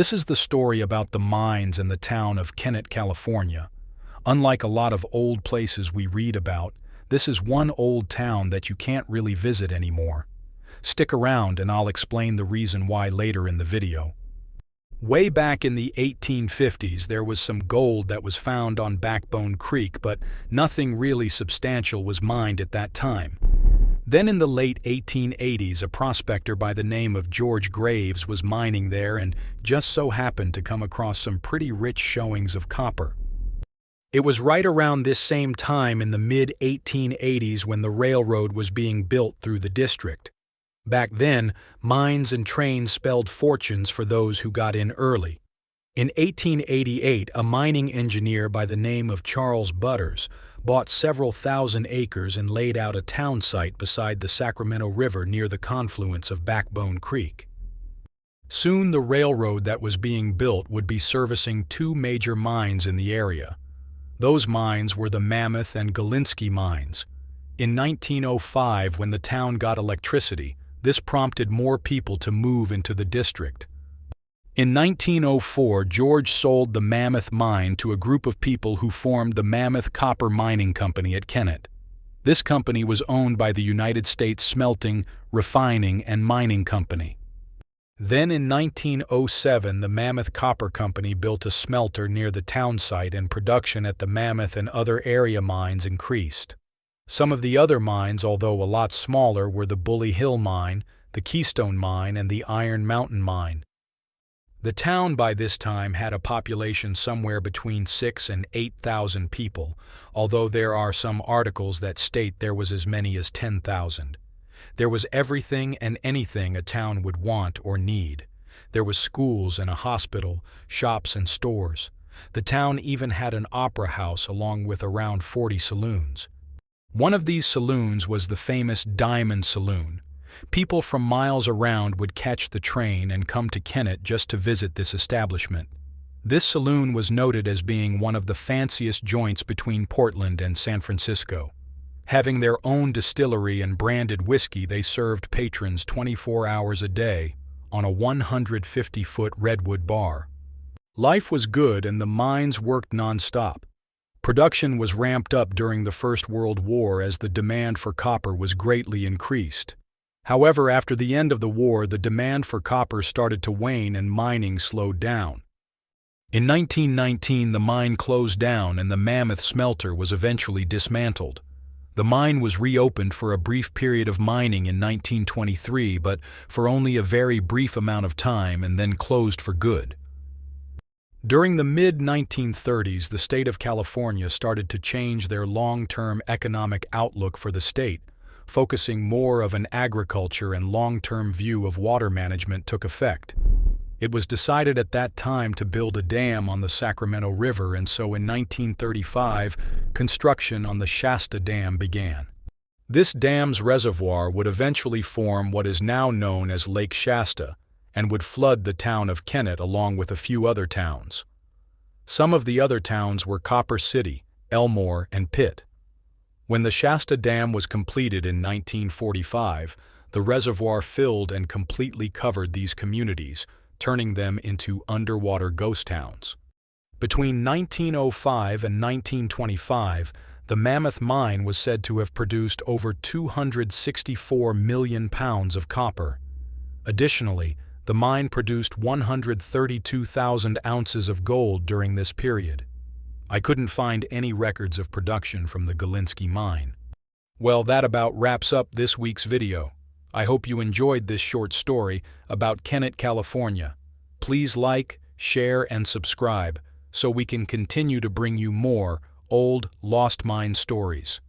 This is the story about the mines in the town of Kennett, California. Unlike a lot of old places we read about, this is one old town that you can't really visit anymore. Stick around and I'll explain the reason why later in the video. Way back in the 1850s, there was some gold that was found on Backbone Creek, but nothing really substantial was mined at that time. Then in the late 1880s, a prospector by the name of George Graves was mining there and just so happened to come across some pretty rich showings of copper. It was right around this same time in the mid-1880s when the railroad was being built through the district. Back then, mines and trains spelled fortunes for those who got in early. In 1888, a mining engineer by the name of Charles Butters bought several thousand acres and laid out a town site beside the Sacramento River near the confluence of Backbone Creek. Soon the railroad that was being built would be servicing two major mines in the area. Those mines were the Mammoth and Golinsky Mines. In 1905, when the town got electricity, this prompted more people to move into the district. In 1904, George sold the Mammoth mine to a group of people who formed the Mammoth Copper Mining Company at Kennett. This company was owned by the United States Smelting, Refining, and Mining Company. Then in 1907, the Mammoth Copper Company built a smelter near the town site and production at the Mammoth and other area mines increased. Some of the other mines, although a lot smaller, were the Bully Hill Mine, the Keystone Mine, and the Iron Mountain Mine. The town by this time had a population somewhere between 6,000 and 8,000 people, although there are some articles that state there was as many as 10,000. There was everything and anything a town would want or need. There was schools and a hospital, shops and stores. The town even had an opera house along with around 40 saloons. One of these saloons was the famous Diamond Saloon. People from miles around would catch the train and come to Kennett just to visit this establishment. This saloon was noted as being one of the fanciest joints between Portland and San Francisco. Having their own distillery and branded whiskey, they served patrons 24 hours a day on a 150-foot redwood bar. Life was good and the mines worked non-stop. Production was ramped up during the First World War as the demand for copper was greatly increased. However, after the end of the war, the demand for copper started to wane and mining slowed down. In 1919, the mine closed down and the Mammoth smelter was eventually dismantled. The mine was reopened for a brief period of mining in 1923, but for only a very brief amount of time and then closed for good. During the mid-1930s, the state of California started to change their long-term economic outlook for the state. Focusing more of an agriculture and long-term view of water management took effect. It was decided at that time to build a dam on the Sacramento River, and so in 1935, construction on the Shasta Dam began. This dam's reservoir would eventually form what is now known as Lake Shasta and would flood the town of Kennett along with a few other towns. Some of the other towns were Copper City, Elmore, and Pitt. When the Shasta Dam was completed in 1945, the reservoir filled and completely covered these communities, turning them into underwater ghost towns. Between 1905 and 1925, the Mammoth mine was said to have produced over 264 million pounds of copper. Additionally, the mine produced 132,000 ounces of gold during this period. I couldn't find any records of production from the Golinsky mine. Well, that about wraps up this week's video. I hope you enjoyed this short story about Kennett, California. Please like, share, and subscribe so we can continue to bring you more old, lost mine stories.